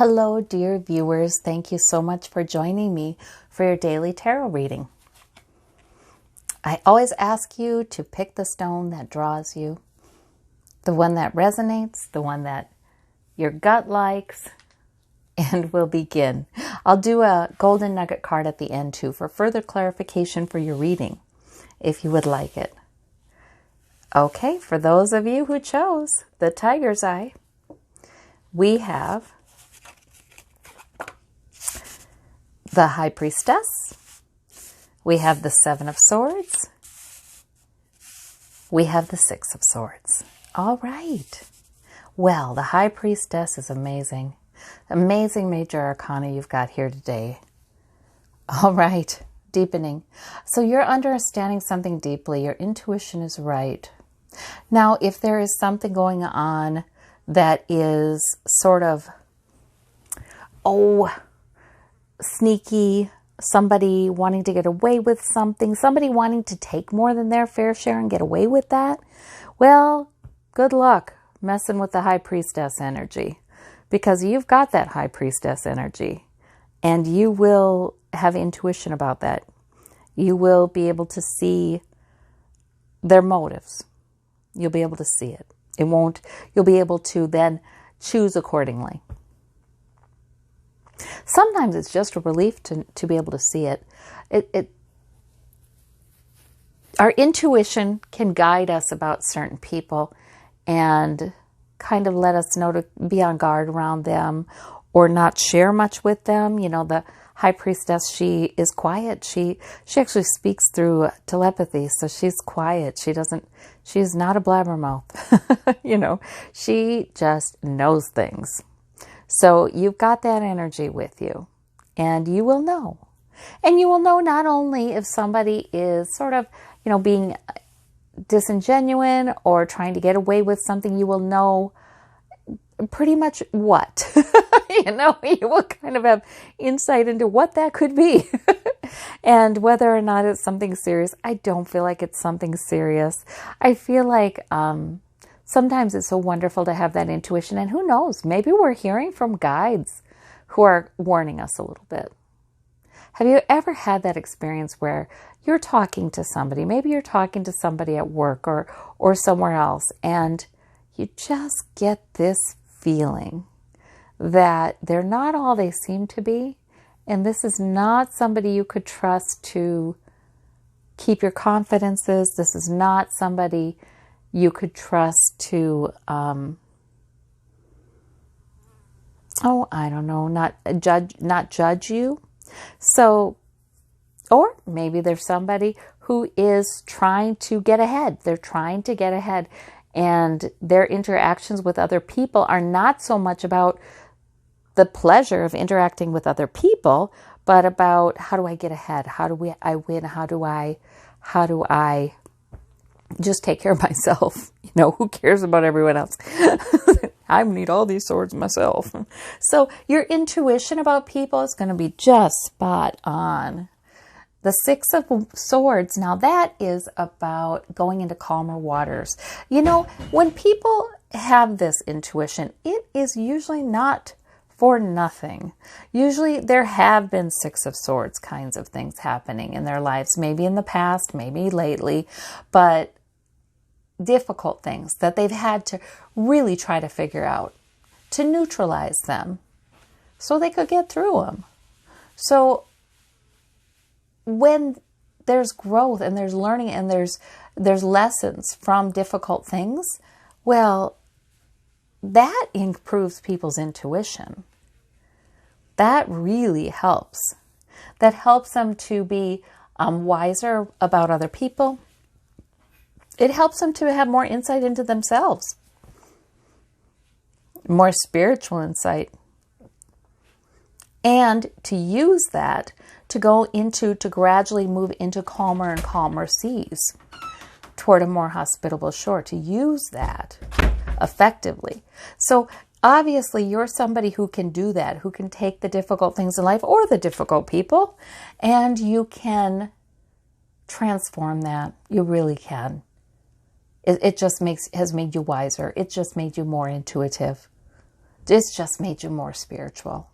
Hello, dear viewers. Thank you so much for joining me for your daily tarot reading. I always ask you to pick the stone that draws you, the one that resonates, the one that your gut likes, and we'll begin. I'll do a golden nugget card at the end too for further clarification for your reading, if you would like it. Okay, for those of you who chose the tiger's eye, we have the High Priestess, we have the Seven of Swords, we have the Six of Swords. All right. Well, the High Priestess is amazing. Amazing major arcana you've got here today. All right. Deepening. So you're understanding something deeply. Your intuition is right. Now, if there is something going on that is sort of, sneaky, somebody wanting to get away with something, somebody wanting to take more than their fair share and get away with that, well, good luck messing with the High Priestess energy, because you've got that High Priestess energy and you will have intuition about that. You will be able to see their motives. You'll be able to see it. You'll be able to then choose accordingly. Sometimes it's just a relief to be able to see it. Our intuition can guide us about certain people and kind of let us know to be on guard around them or not share much with them. You know, the High Priestess, she is quiet. She actually speaks through telepathy, so she's quiet. She's not a blabbermouth. You know, she just knows things. So you've got that energy with you, and you will know. And you will know not only if somebody is sort of, being disingenuous or trying to get away with something, you will know pretty much what. You will kind of have insight into what that could be. And whether or not it's something serious. I don't feel like it's something serious. I feel like sometimes it's so wonderful to have that intuition, and who knows, maybe we're hearing from guides who are warning us a little bit. Have you ever had that experience where you're talking to somebody, maybe you're talking to somebody at work or somewhere else, and you just get this feeling that they're not all they seem to be, and this is not somebody you could trust to keep your confidences. This is not somebody you could trust to, not judge you. So, or maybe there's somebody who is trying to get ahead. They're trying to get ahead, and their interactions with other people are not so much about the pleasure of interacting with other people, but about how do I get ahead? How do I win? How do I just take care of myself? Who cares about everyone else? I need all these swords myself. So your intuition about people is going to be just spot on. The Six of Swords, now that is about going into calmer waters. When people have this intuition, it is usually not for nothing. Usually there have been Six of Swords kinds of things happening in their lives, maybe in the past, maybe lately, but difficult things that they've had to really try to figure out to neutralize them so they could get through them. So when there's growth and there's learning and there's lessons from difficult things, well, that improves people's intuition. That really helps. That helps them to be wiser about other people. It helps them to have more insight into themselves, more spiritual insight, and to use that to gradually move into calmer and calmer seas toward a more hospitable shore, to use that effectively. So obviously you're somebody who can do that, who can take the difficult things in life or the difficult people, and you can transform that. You really can. It just has made you wiser. It just made you more intuitive. It's just made you more spiritual.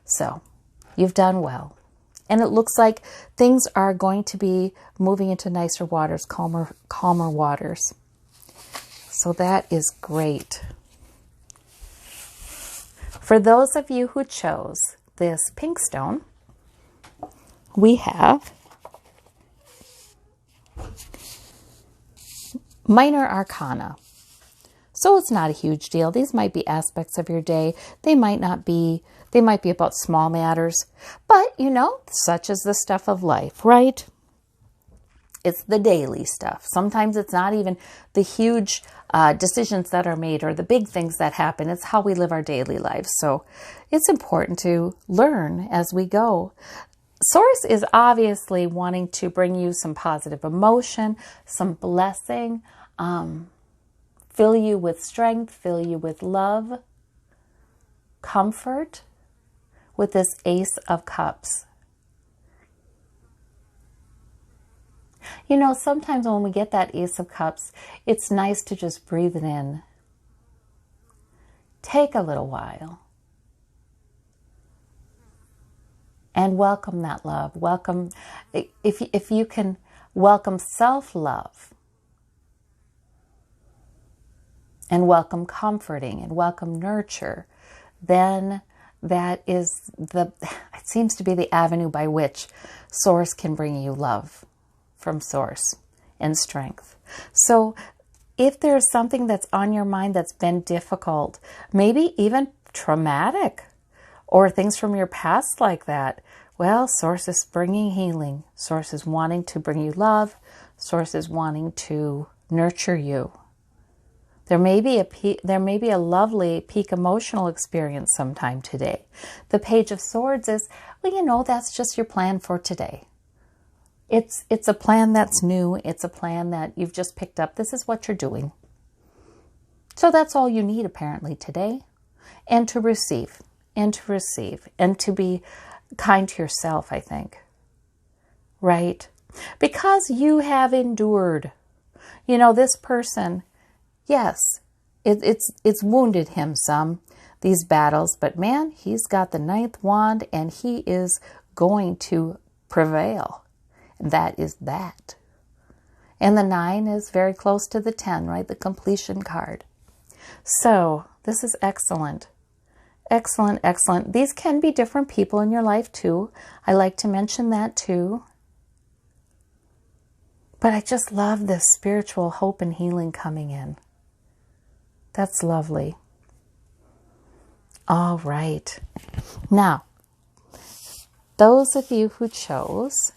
So you've done well. And it looks like things are going to be moving into nicer waters, calmer waters. So that is great. For those of you who chose this pink stone, we have minor arcana. So it's not a huge deal. These might be aspects of your day. They might be about small matters. But, such is the stuff of life, right? It's the daily stuff. Sometimes it's not even the huge decisions that are made or the big things that happen. It's how we live our daily lives. So it's important to learn as we go. Source is obviously wanting to bring you some positive emotion, some blessing, fill you with strength, fill you with love, comfort with this Ace of Cups. Sometimes when we get that Ace of Cups, it's nice to just breathe it in. Take a little while. And welcome that love. Welcome, if you can welcome self-love. And welcome comforting and welcome nurture. Then that is it seems to be the avenue by which Source can bring you love from Source and strength. So if there's something that's on your mind that's been difficult, maybe even traumatic, or things from your past like that, well, Source is bringing healing. Source is wanting to bring you love. Source is wanting to nurture you. There may be a lovely peak emotional experience sometime today. The Page of Swords is, that's just your plan for today. It's a plan that's new. It's a plan that you've just picked up. This is what you're doing. So that's all you need apparently today. And to receive. And to be kind to yourself, I think. Right? Because you have endured. This person, yes, it's wounded him some, these battles, but man, he's got the 9th wand and he is going to prevail. And that is that. And the 9 is very close to the 10, right? The completion card. So this is excellent. Excellent, excellent. These can be different people in your life too. I like to mention that too. But I just love this spiritual hope and healing coming in. That's lovely. All right. Now, those of you who chose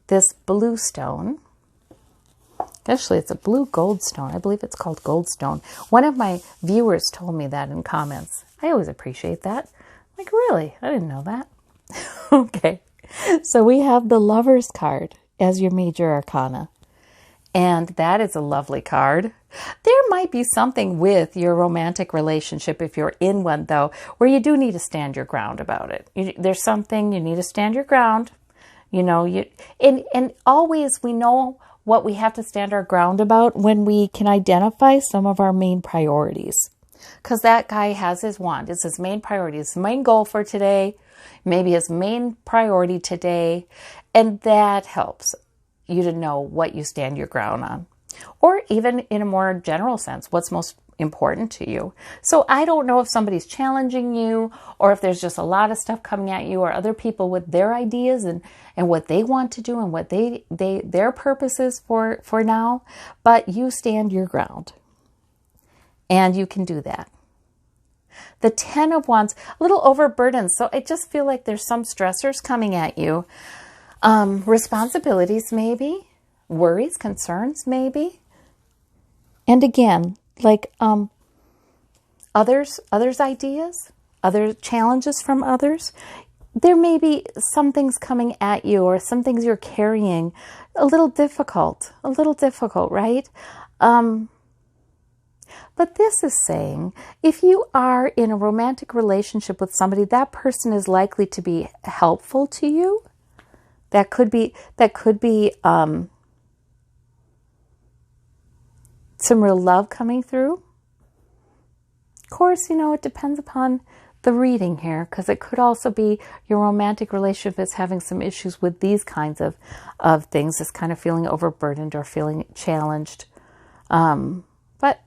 this blue stone, actually it's a blue gold stone. I believe it's called gold stone. One of my viewers told me that in comments. I always appreciate that. Like, really? I didn't know that. Okay. So we have the Lover's card as your major arcana. And that is a lovely card. There might be something with your romantic relationship, if you're in one though, where you do need to stand your ground about it. There's something you need to stand your ground. And always we know what we have to stand our ground about when we can identify some of our main priorities. Because that guy has his wand. It's his main priority. It's his main goal for today. Maybe his main priority today. And that helps you to know what you stand your ground on. Or even in a more general sense, what's most important to you. So I don't know if somebody's challenging you or if there's just a lot of stuff coming at you or other people with their ideas and what they want to do and what their purpose is for now. But you stand your ground. And you can do that. The 10 of Wands, a little overburdened. So I just feel like there's some stressors coming at you. Responsibilities maybe. Worries, concerns maybe. And again, like others' ideas, other challenges from others. There may be some things coming at you or some things you're carrying a little difficult, right? But this is saying, if you are in a romantic relationship with somebody, that person is likely to be helpful to you. That could be some real love coming through. course, it depends upon the reading here, because it could also be your romantic relationship is having some issues with these kinds of things, just kind of feeling overburdened or feeling challenged. But,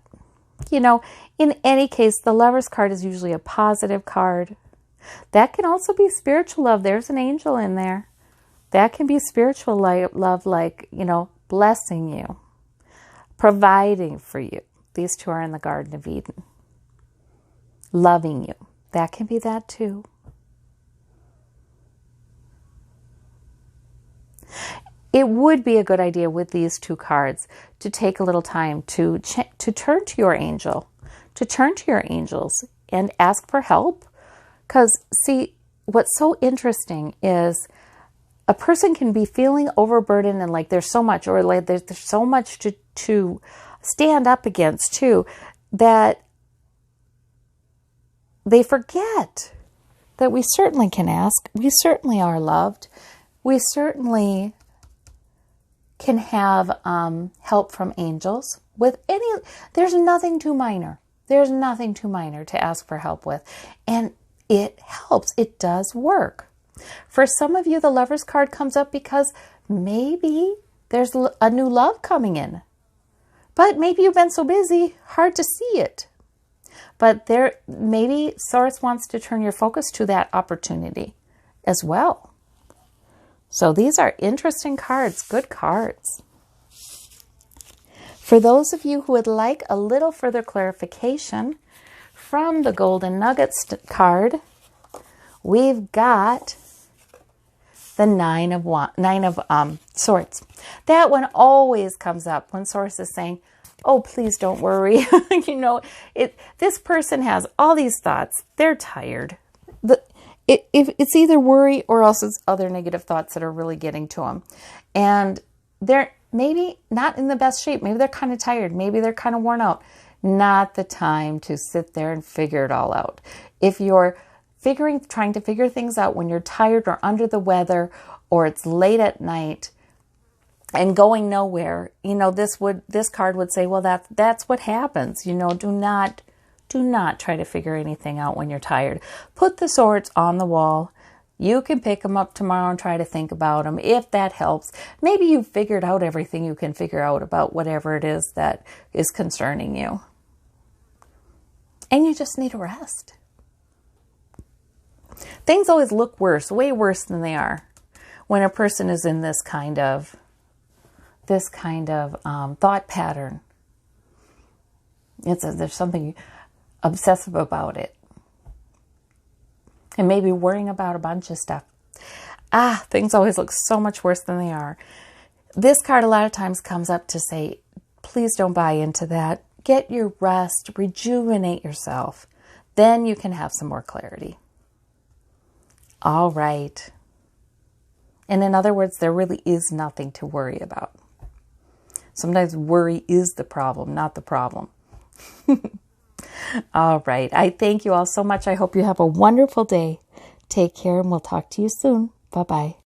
in any case, the Lover's card is usually a positive card. That can also be spiritual love. There's an angel in there. That can be spiritual love, like, blessing you, providing for you. These two are in the Garden of Eden. Loving you. That can be that too. It would be a good idea with these two cards to take a little time to turn to your angel, to turn to your angels and ask for help. Because, see, what's so interesting is a person can be feeling overburdened and like there's so much, or like there's so much to stand up against too, that they forget that we certainly can ask. We certainly are loved. We certainly can have help from angels with there's nothing too minor. There's nothing too minor to ask for help with. And it helps. It does work. For some of you, the Lover's card comes up because maybe there's a new love coming in. But maybe you've been so busy, hard to see it. But maybe Source wants to turn your focus to that opportunity as well. So these are interesting cards, good cards. For those of you who would like a little further clarification from the Golden Nuggets card, we've got the Nine of Swords. That one always comes up when Source is saying, oh, please don't worry. This person has all these thoughts. They're tired. It's either worry or else it's other negative thoughts that are really getting to them. And they're maybe not in the best shape. Maybe they're kind of tired. Maybe they're kind of worn out. Not the time to sit there and figure it all out. If you're trying to figure things out when you're tired or under the weather, or it's late at night and going nowhere, this card would say, well, that's what happens. Do not try to figure anything out when you're tired. Put the swords on the wall. You can pick them up tomorrow and try to think about them, if that helps. Maybe you've figured out everything you can figure out about whatever it is that is concerning you. And you just need a rest. Things always look worse, way worse than they are, when a person is in this kind of thought pattern. There's something obsessive about it. And maybe worrying about a bunch of stuff. Things always look so much worse than they are. This card a lot of times comes up to say, please don't buy into that. Get your rest, rejuvenate yourself. Then you can have some more clarity. All right. And in other words, there really is nothing to worry about. Sometimes worry is the problem, not the problem. All right. I thank you all so much. I hope you have a wonderful day. Take care, and we'll talk to you soon. Bye-bye.